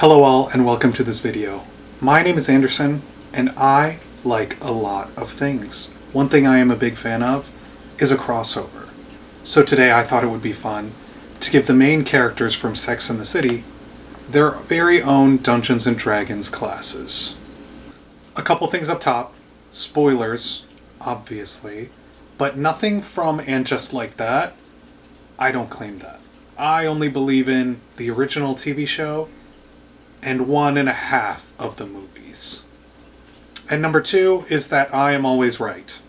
Hello all and welcome to this video. My name is Anderson and I like a lot of things. One thing I am a big fan of is a crossover. So today I thought it would be fun to give the main characters from Sex and the City their very own Dungeons & Dragons classes. A couple things up top. Spoilers, obviously, but nothing from And Just Like That. I don't claim that. I only believe in the original TV show and 1.5 of the movies. And number 2 is that I am always right.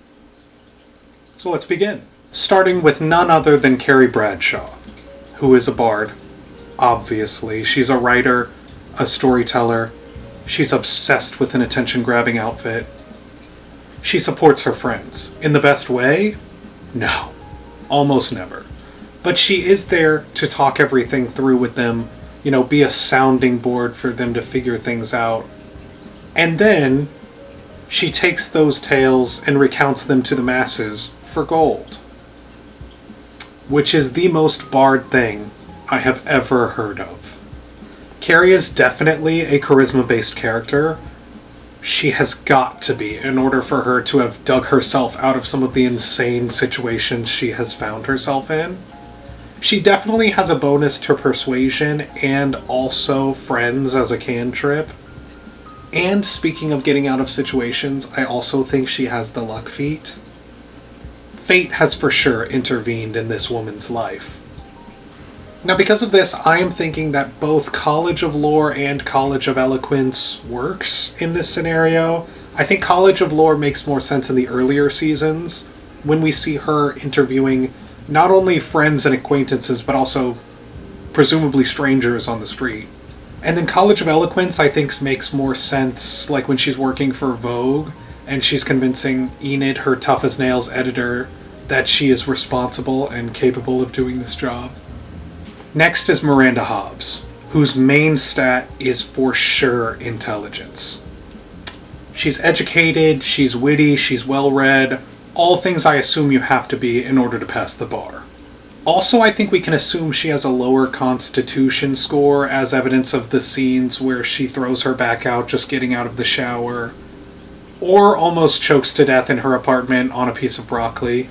So let's begin. Starting with none other than Carrie Bradshaw, who is a bard. Obviously, she's a writer, a storyteller. She's obsessed with an attention-grabbing outfit. She supports her friends. In the best way? No. Almost never. But she is there to talk everything through with them, be a sounding board for them to figure things out. And then she takes those tales and recounts them to the masses for gold. Which is the most bard thing I have ever heard of. Carrie is definitely a charisma-based character. She has got to be, in order for her to have dug herself out of some of the insane situations she has found herself in. She definitely has a bonus to persuasion and also friends as a cantrip. And speaking of getting out of situations, I also think she has the luck feat. Fate has for sure intervened in this woman's life. Now because of this, I am thinking that both College of Lore and College of Eloquence works in this scenario. I think College of Lore makes more sense in the earlier seasons, when we see her interviewing not only friends and acquaintances, but also presumably strangers on the street. And then College of Eloquence, I think, makes more sense, like when she's working for Vogue, and she's convincing Enid, her tough-as-nails editor, that she is responsible and capable of doing this job. Next is Miranda Hobbs, whose main stat is for sure intelligence. She's educated, she's witty, she's well-read, all things I assume you have to be in order to pass the bar. Also, I think we can assume she has a lower constitution score, as evidence of the scenes where she throws her back out just getting out of the shower, or almost chokes to death in her apartment on a piece of broccoli.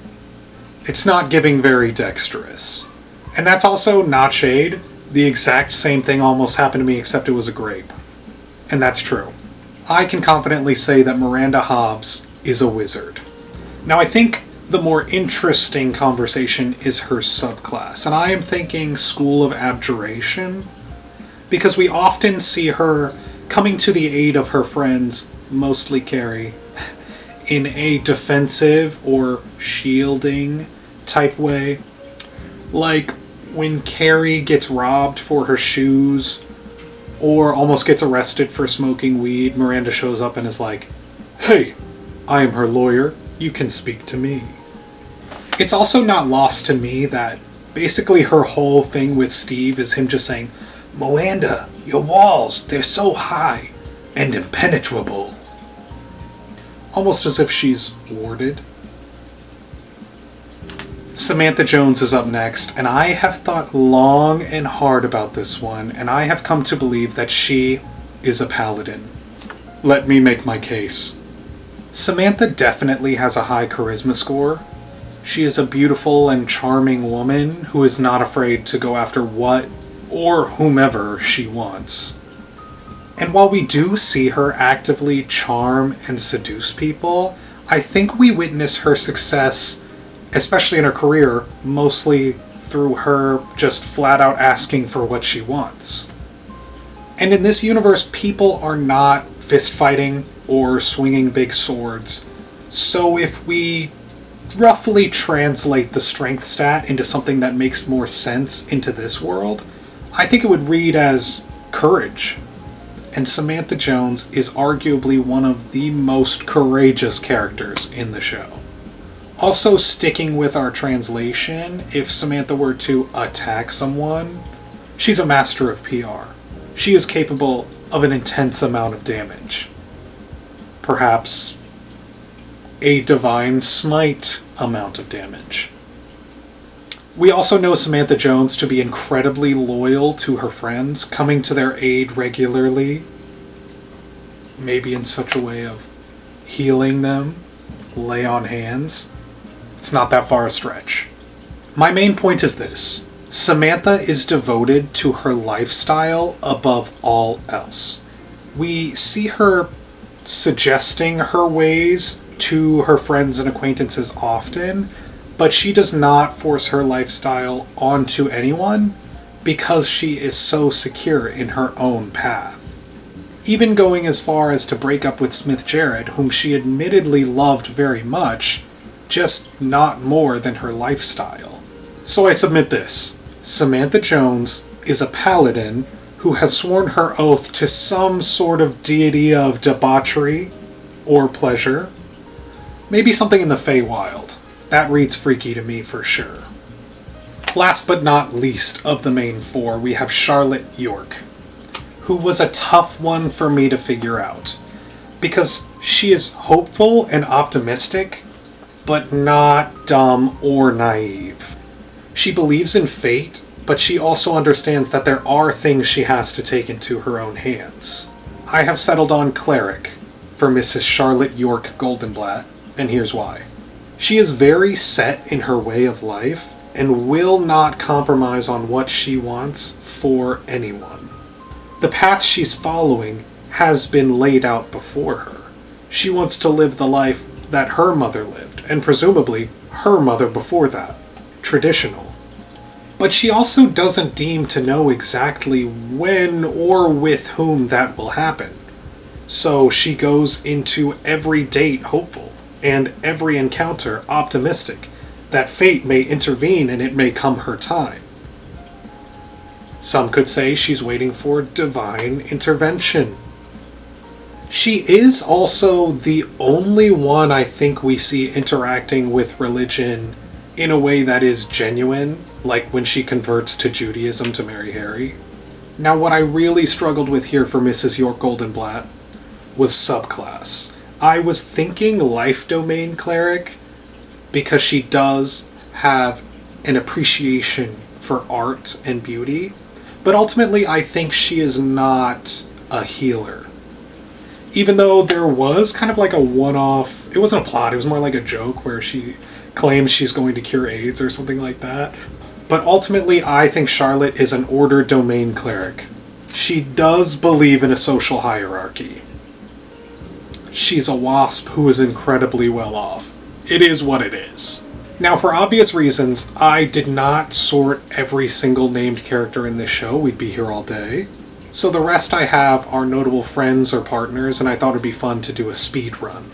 It's not giving very dexterous. And that's also not shade. The exact same thing almost happened to me, except it was a grape. And that's true. I can confidently say that Miranda Hobbs is a wizard. Now I think the more interesting conversation is her subclass, and I am thinking School of Abjuration, because we often see her coming to the aid of her friends, mostly Carrie, in a defensive or shielding type way. Like when Carrie gets robbed for her shoes, or almost gets arrested for smoking weed, Miranda shows up and is like, "Hey, I am her lawyer. You can speak to me." It's also not lost to me that basically her whole thing with Steve is him just saying, "Miranda, your walls, they're so high and impenetrable." Almost as if she's warded. Samantha Jones is up next, and I have thought long and hard about this one, and I have come to believe that she is a paladin. Let me make my case. Samantha definitely has a high charisma score. She is a beautiful and charming woman who is not afraid to go after what or whomever she wants. And while we do see her actively charm and seduce people, I think we witness her success, especially in her career, mostly through her just flat out asking for what she wants. And in this universe, people are not fist fighting or swinging big swords. So if we roughly translate the strength stat into something that makes more sense into this world, I think it would read as courage. And Samantha Jones is arguably one of the most courageous characters in the show. Also, sticking with our translation, if Samantha were to attack someone, she's a master of PR. She is capable of an intense amount of damage. Perhaps a divine smite amount of damage. We also know Samantha Jones to be incredibly loyal to her friends, coming to their aid regularly, maybe in such a way of healing them, lay on hands. It's not that far a stretch. My main point is this. Samantha is devoted to her lifestyle above all else. We see her suggesting her ways to her friends and acquaintances often, but she does not force her lifestyle onto anyone because she is so secure in her own path. Even going as far as to break up with Smith Jerrod, whom she admittedly loved very much, just not more than her lifestyle. So I submit this. Samantha Jones is a paladin who has sworn her oath to some sort of deity of debauchery or pleasure. Maybe something in the Feywild. That reads freaky to me for sure. Last but not least of the main four, we have Charlotte York, who was a tough one for me to figure out, because she is hopeful and optimistic, but not dumb or naive. She believes in fate, but she also understands that there are things she has to take into her own hands. I have settled on cleric for Mrs. Charlotte York Goldenblatt, and here's why. She is very set in her way of life and will not compromise on what she wants for anyone. The path she's following has been laid out before her. She wants to live the life that her mother lived, and presumably her mother before that. Traditional. But she also doesn't deem to know exactly when or with whom that will happen. So she goes into every date hopeful, and every encounter optimistic that fate may intervene and it may come her time. Some could say she's waiting for divine intervention. She is also the only one I think we see interacting with religion in a way that is genuine, like when she converts to Judaism to marry Harry. Now, what I really struggled with here for Mrs. York Goldenblatt was subclass. I was thinking life domain cleric because she does have an appreciation for art and beauty, but ultimately I think she is not a healer. Even though there was kind of like a one-off, it wasn't a plot, it was more like a joke where she claims she's going to cure AIDS or something like that. But ultimately I think Charlotte is an order domain cleric. She does believe in a social hierarchy. She's a wasp who is incredibly well off. It is what it is. Now, for obvious reasons, I did not sort every single named character in this show. We'd be here all day. So the rest I have are notable friends or partners, and I thought it'd be fun to do a speed run.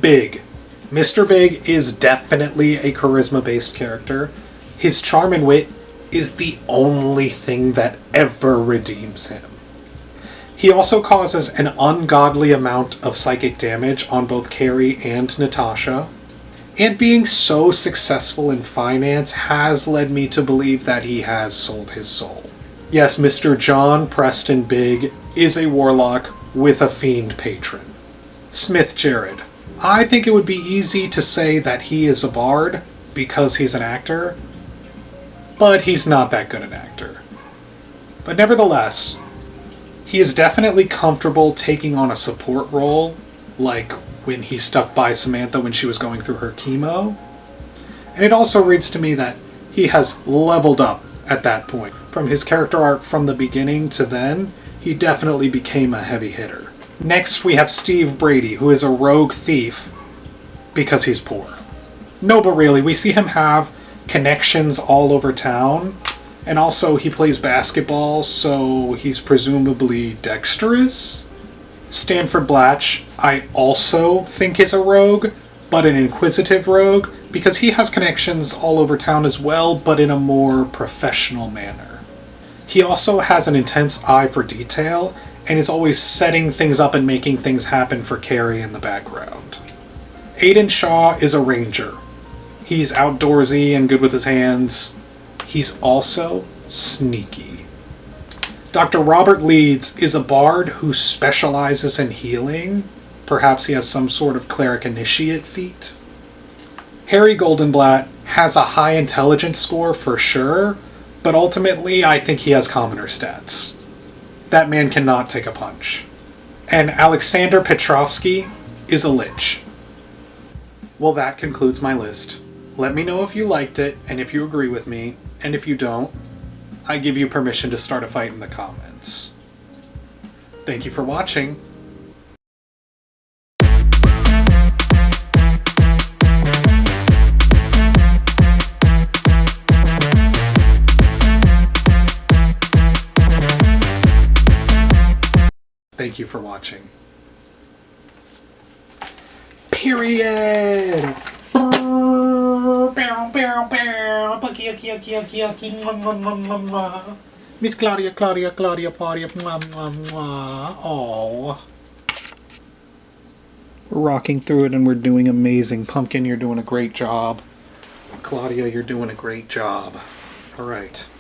Big. Mr. Big is definitely a charisma-based character. His charm and wit is the only thing that ever redeems him. He also causes an ungodly amount of psychic damage on both Carrie and Natasha. And being so successful in finance has led me to believe that he has sold his soul. Yes, Mr. John Preston Big is a warlock with a fiend patron. Smith Jerrod. I think it would be easy to say that he is a bard because he's an actor, but he's not that good an actor. But nevertheless, he is definitely comfortable taking on a support role, like when he stuck by Samantha when she was going through her chemo. And it also reads to me that he has leveled up at that point. From his character arc from the beginning to then, he definitely became a heavy hitter. Next, we have Steve Brady, who is a rogue thief because he's poor. No, but really, we see him have connections all over town, and also he plays basketball, so he's presumably dexterous. Stanford Blatch, I also think is a rogue, but an inquisitive rogue, because he has connections all over town as well, but in a more professional manner. He also has an intense eye for detail, and is always setting things up and making things happen for Carrie in the background. Aidan Shaw is a ranger. He's outdoorsy and good with his hands. He's also sneaky. Dr. Robert Leeds is a bard who specializes in healing. Perhaps he has some sort of cleric initiate feat. Harry Goldenblatt has a high intelligence score for sure, but ultimately I think he has commoner stats. That man cannot take a punch. And Alexander Petrovsky is a lich. Well, that concludes my list. Let me know if you liked it and if you agree with me, and if you don't, I give you permission to start a fight in the comments. Thank you for watching. Thank you for watching. Period! Miss Claudia, Aww. We're rocking through it and we're doing amazing. Pumpkin, you're doing a great job. Claudia, you're doing a great job. Alright.